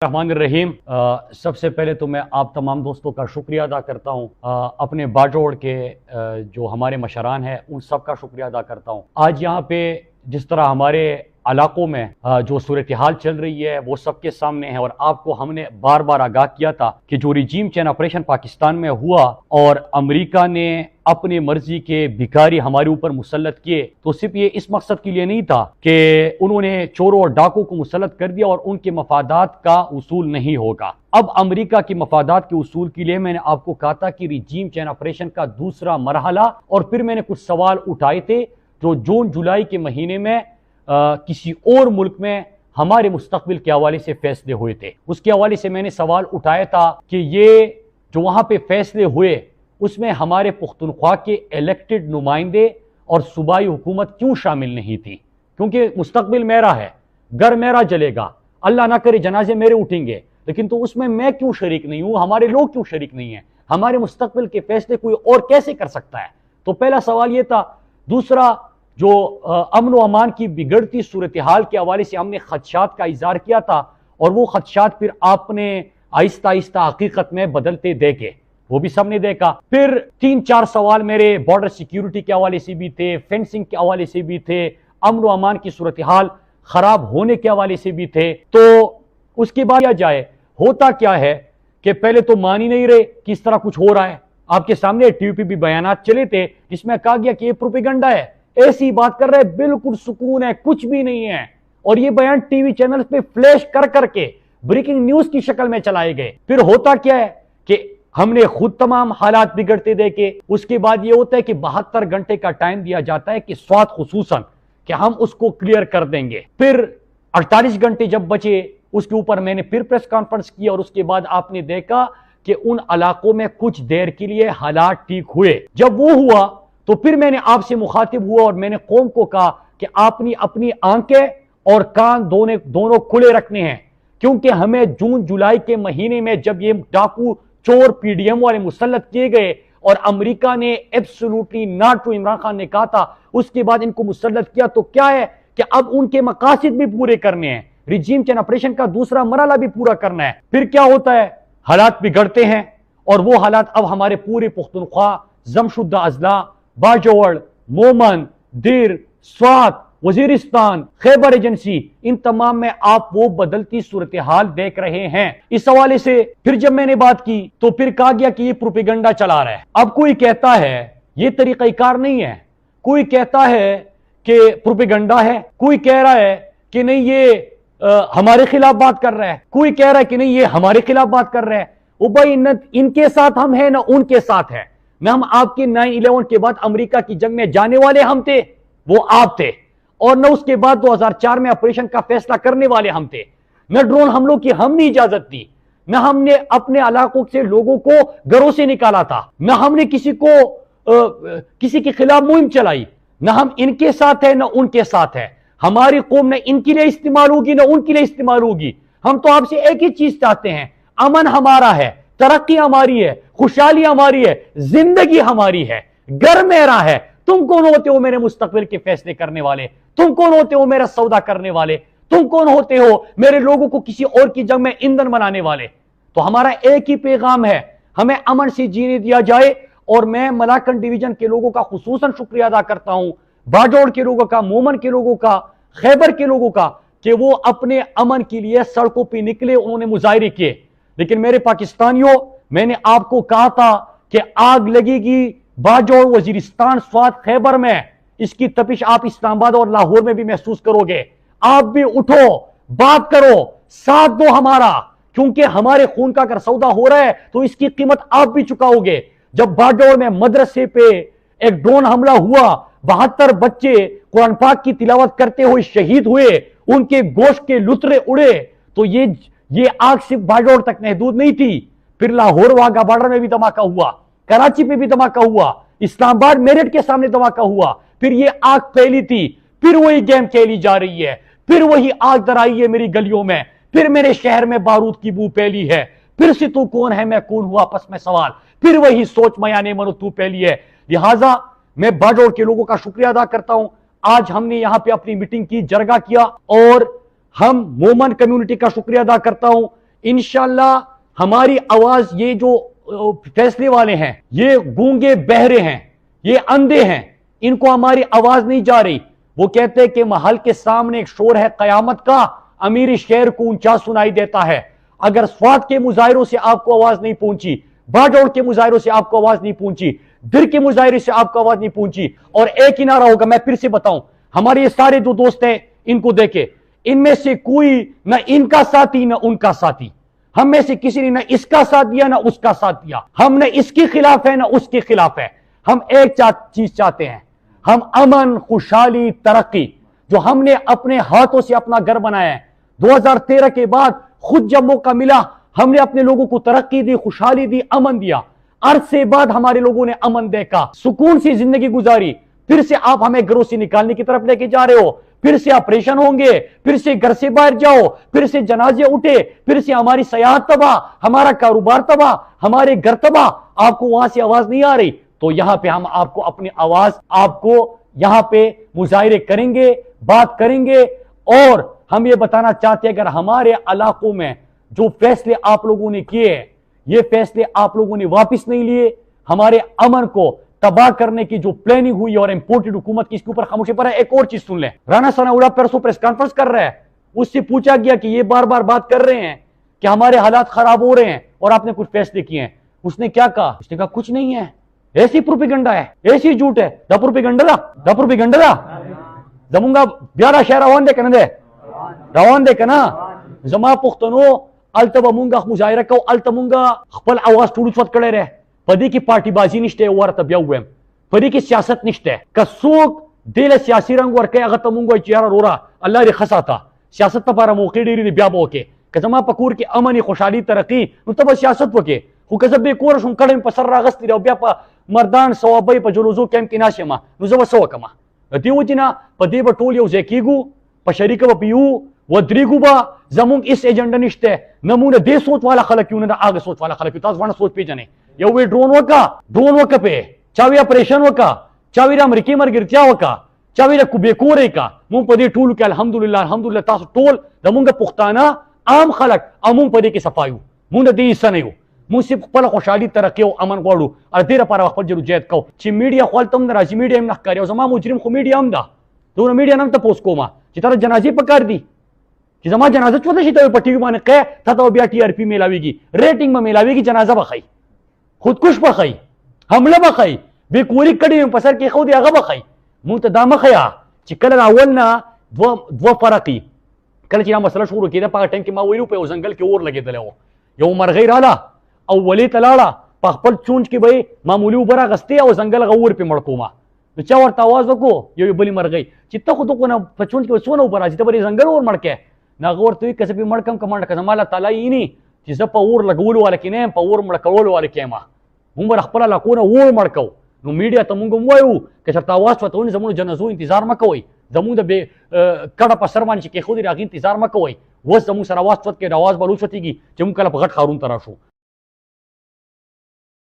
रहमान रहीम। सबसे पहले तो मैं आप तमाम दोस्तों का शुक्रिया अदा करता हूँ। अपने बाजोड़ के जो हमारे मशरान हैं उन सब का शुक्रिया अदा करता हूँ। आज यहाँ पे जिस तरह हमारे इलाकों में जो सूरत हाल चल रही है वो सबके सामने है, और आपको हमने बार बार आगाह किया था कि जो रिजीम चेंज ऑपरेशन पाकिस्तान में हुआ और अमेरिका ने अपनी मर्जी के भिखारी हमारे ऊपर मुसल्लत किए, तो सिर्फ ये इस मकसद के लिए नहीं था कि उन्होंने चोरों और डाकों को मुसल्लत कर दिया और उनके मफादात का उसूल नहीं होगा। अब अमेरिका के मफादात के उसूल के लिए मैंने आपको कहा था कि रिजीम चेंज ऑपरेशन का दूसरा मरहला, और फिर मैंने कुछ सवाल उठाए थे जो जून जुलाई के महीने में किसी और मुल्क में हमारे मुस्तकबिल के हवाले से फैसले हुए थे। उसके हवाले से मैंने सवाल उठाया था कि ये जो वहां पे फैसले हुए उसमें हमारे पुख्तनख्वा के इलेक्टेड नुमाइंदे और सूबाई हुकूमत क्यों शामिल नहीं थी, क्योंकि मुस्तकबिल मेरा है, घर मेरा जलेगा, अल्लाह ना करे जनाजे मेरे उठेंगे, लेकिन तो उसमें मैं क्यों शरीक नहीं हूं, हमारे लोग क्यों शरीक नहीं हैं, हमारे मुस्तकबिल के फैसले कोई और कैसे कर सकता है। तो पहला सवाल ये था। दूसरा, जो अमन व अमान की बिगड़ती सूरत हाल के हवाले से हमने खदशात का इजहार किया था, और वो खदशात फिर आपने आहिस्ता आहिस्ता हकीकत में बदलते देखे, वो भी सबने देखा। फिर 3-4 सवाल मेरे बॉर्डर सिक्योरिटी के हवाले से भी थे, फेंसिंग के हवाले से भी थे, अमन व अमान की सूरत हाल खराब होने के हवाले से भी थे। तो उसके बाद क्या जाए, होता क्या है कि पहले तो मान ही नहीं रहे कि इस तरह कुछ हो रहा है। आपके सामने टीवी पे भी बयानात चले थे जिसमें कहा गया कि ये प्रोपेगेंडा है, ऐसी बात कर रहे, बिल्कुल सुकून है, कुछ भी नहीं है। और ये बयान टीवी चैनल पे फ्लैश कर करके ब्रेकिंग न्यूज की शक्ल में चलाए गए। फिर होता क्या है कि हमने खुद तमाम हालात बिगड़ते देखे। उसके बाद ये होता है कि 72 घंटे का टाइम दिया जाता है कि स्वात खुसूसन कि हम उसको क्लियर कर देंगे। फिर 48 घंटे जब बचे उसके ऊपर मैंने फिर प्रेस कॉन्फ्रेंस की, और उसके बाद आपने देखा कि उन इलाकों में कुछ देर के लिए हालात ठीक हुए। जब वो हुआ तो फिर मैंने आपसे मुखातिब हुआ और मैंने कौम को कहा कि आपने अपनी आंखें और कान दोनों खुले रखने हैं, क्योंकि हमें जून जुलाई के महीने में जब ये डाकू चोर पीडीएम वाले मुसल्लत किए गए और अमेरिका ने एब्सोल्युटली नॉट टू इमरान खान ने कहा था, उसके बाद इनको मुसल्लत किया, तो क्या है कि अब उनके मकासद भी पूरे करने हैं, रिजीम चेंज ऑपरेशन का दूसरा मरहला भी पूरा करना है। फिर क्या होता है, हालात बिगड़ते हैं, और वो हालात अब हमारे पूरे पुख्तनख्वा, जमशुद्दा अजला, बाजोड़, मोमन, दिर, स्वात, वजीरिस्तान, खैबर एजेंसी, इन तमाम में आप वो बदलती सूरत हाल देख रहे हैं। इस हवाले से फिर जब मैंने बात की तो फिर कहा गया कि ये प्रोपेगेंडा चला रहा है। अब कोई कहता है ये तरीक़ाकार नहीं है, कोई कहता है कि प्रोपेगेंडा है, कोई कह रहा है कि नहीं ये हमारे खिलाफ बात कर रहा है, कोई कह रहा है कि नहीं ये हमारे खिलाफ बात कर रहा है। वो भाई न इनके साथ हम हैं न उनके साथ है, न हम आपके 9/11 के बाद अमेरिका की जंग में जाने वाले हम थे, वो आप थे, और न उसके बाद 2004 में ऑपरेशन का फैसला करने वाले हम थे। न ड्रोन हमलों की हमने इजाजत दी, न हमने अपने इलाकों से लोगों को घरों से निकाला था, न हमने किसी के खिलाफ मुहिम चलाई, न हम इनके साथ है न उनके साथ है। हमारी कौम न इनके लिए इस्तेमाल होगी न उनके लिए इस्तेमाल होगी। हम तो आपसे एक ही चीज चाहते हैं, अमन हमारा है, तरक्की हमारी है, खुशहाली हमारी है, जिंदगी हमारी है, घर मेरा है। तुम कौन होते हो मेरे मुस्तकबिल के फैसले करने वाले? तुम कौन होते हो मेरा सौदा करने वाले? तुम कौन होते हो मेरे लोगों को किसी और की जंग में ईंधन बनाने वाले? तो हमारा एक ही पैगाम है, हमें अमन से जीने दिया जाए। और मैं मलाकन डिवीजन के लोगों का खुसूसन शुक्रिया अदा करता हूं, बाजोड़ के लोगों का, मोमन के लोगों का, खैबर के लोगों का, कि वो अपने अमन के लिए सड़कों पर निकले, उन्होंने मुजाहरे किए। लेकिन मेरे पाकिस्तानियों, मैंने आपको कहा था कि आग लगेगी बाजोड़, वजीरिस्तान, स्वात, खैबर में, इसकी तपिश आप इस्लामाबाद और लाहौर में भी महसूस करोगे। आप भी उठो, बात करो, साथ दो हमारा, क्योंकि हमारे खून का अगर सौदा हो रहा है तो इसकी कीमत आप भी चुकाओगे। जब बाजोड़ में मदरसे पे एक ड्रोन हमला हुआ, 72 बच्चे कुरान पाक की तिलावत करते हुए शहीद हुए, उनके गोश्त के लुतरे उड़े, तो ये आग सिर्फ बाजोड़ तक महदूद नहीं थी। फिर लाहौर वाघा बॉर्डर में भी धमाका हुआ, कराची पे भी धमाका हुआ, इस्लामाबाद मेरठ के सामने धमाका हुआ, फिर ये आग फैली थी, फिर वही गेम खेली जा रही है, फिर वही आग दराई है मेरी गलियों में, फिर मेरे शहर में बारूद की बू फैली है, फिर से तू कौन है मैं कौन हुआ आपस में सवाल, फिर वही सोच मयाने मनो तू फैली है। लिहाजा मैं बाजोड़ के लोगों का शुक्रिया अदा करता हूं। आज हमने यहां पे अपनी मीटिंग की, जरगा किया, और हम मोमन कम्युनिटी का शुक्रिया अदा करता हूं, इंशाअल्लाह हमारी आवाज, ये जो फैसले वाले हैं ये गूंगे बहरे हैं, ये अंधे हैं, इनको हमारी आवाज नहीं जा रही। वो कहते हैं कि महल के सामने एक शोर है कयामत का, अमीर शहर को ऊंचा सुनाई देता है। अगर स्वात के मुजाहिरों से आपको आवाज नहीं पहुंची, बाजौड़ के मुजाहिरों से आपको आवाज नहीं पहुंची, दिर के मुजाहिरे से आपको आवाज नहीं पहुंची, और एक ही नारा होगा, मैं फिर से बताऊं, हमारे ये सारे जो दोस्त हैं इनको देखे, इनमें से कोई न इनका साथी न उनका साथी, हम में से किसी ने न इसका साथ दिया न उसका साथ दिया, हम न इसके खिलाफ है न उसके खिलाफ है। हम एक चीज चाहते हैं, हम अमन, खुशहाली, तरक्की, जो हमने अपने हाथों से अपना घर बनाया है। 2013 के बाद खुद जब मौका मिला हमने अपने लोगों को तरक्की दी, खुशहाली दी, अमन दिया। अरसे बाद हमारे लोगों ने अमन देखा, सुकून से जिंदगी गुजारी। फिर से आप हमें घरों से निकालने की तरफ लेके जा रहे हो, फिर से ऑपरेशन होंगे, फिर से घर से बाहर जाओ, फिर से जनाजे उठे, फिर से हमारी सयाहत तबाह, हमारा कारोबार तबाह, हमारे घर तबाह, आपको वहां से आवाज नहीं आ रही। तो यहां पे हम आपको अपनी आवाज, आपको यहां पे मुजाहिरे करेंगे, बात करेंगे, और हम ये बताना चाहते हैं अगर हमारे इलाकों में जो फैसले आप लोगों ने किए, ये फैसले आप लोगों ने वापस नहीं लिए, हमारे अमन को तबाह करने की जो प्लानिंग हुई और इंपोर्टेड हुकूमत की, इसके ऊपर खामोशी पर है। एक और चीज सुन लें, राणा सनाउल्लाह परसों प्रेस कॉन्फ्रेंस कर रहा है, उससे पूछा गया कि ये बार बार बात कर रहे हैं कि हमारे हालात खराब हो रहे हैं और आपने कुछ फैसले किए हैं। उसने क्या कहा? उसने कहा कुछ नहीं है, ऐसी प्रोपेगेंडा है, ऐसी झूठ है, द प्रोपेगेंडा जमुंगा ब्यारा शहर रवान दे कना जमा पुख्तनो अल्तबा मुंगा मुजाहिरा को अल्तमुंगा खपल आवाज थोड़ी छत करे रहे पदी की पार्टीबाजी निश्ते वर तबिया हुए पदी की सियासत निश्ते कसूक दिल सियासी रंग वर के अगर तमुंगो चियारा रोरा अल्लाह रे खसाता सियासत पर मौके डेरी ब्या बोके कजमा पकूर की अमन खुशहाली तरक्की नुतब सियासत वके हु कसबे कोर शुम कड़म पसर रागस्ती रो ब्या प मर्दान सवाबई प जुलुजु केम की नाशमा नुजब सवकमा दिवजिना पदी बटोल यो जेकीगु प शरीक व पियू वद्रीगुबा जमुंग इस एजेंडा निश्ते नमूने दे सोच वाला खलक क्यों ना आगे सोच वाला खलक ताज वाना सोच पे जने ये वे ड्रोन वका पे चावी ऑपरेशन वका चावी अमेरिकी मर गिरत्या वका चावी कुबे कोरे का मुंग पदी टूल के अल्हम्दुलिल्लाह तास टोल दमुंग पुख्ताना आम खलक अमुंग पदी के सफायु मुंग दी इस नहीं मुंग से पल खुशहाली तरक्की अमन गोड़ू और देर पर वक्त जरू जैत को ची मीडिया खोल तुम राजी मीडिया में नखकारी जमा मुजरिम को मीडिया हमदा दोनों मीडिया नम तपोस कोमा जितना जनाजे पकार दी कि जमा जनाजा चौदह शीता पट्टी माने कह था तो बिया टीआरपी में लावेगी, रेटिंग में मिलावेगी, जनाजा बखाई खुदकुश बखाई हमला बखाई बेकोरी कड़ी में पसर के खुद आगा बखाई मुंह तो दाम खया चिकल अव्वल ना दो फरकी कल चिना मसला शुरू किया पा टाइम के मा वही पे जंगल के ओर लगे दले वो यो मर गई राला अव्वली तलाड़ा पखपल चूंच के भाई मामूली ऊपर गस्ते और जंगल गौर पे मड़कोमा तो चावर आवाज को यो बली मर गई चित्ता खुद को ना चूंच के सोना ऊपर आ चित्ता बड़ी जंगल और मड़के नागोर तो कसे भी मड़कम कमांड कजमाला ताला इनी जिस पऊर लगोल वाले किने पऊर मड़कवोल वाले केमा मुंबर अखपला लाकोना वो मड़कव नु मीडिया तमुंग मोयू के सरता आवाज फतोन जमुन जनजू इंतजार मकोई जमुन बे कड़ा पसरमान के खुद रागी इंतजार मकोई वो जमुन सर आवाज फत के आवाज बलूचती की जमुन कला भगत खारून तराशो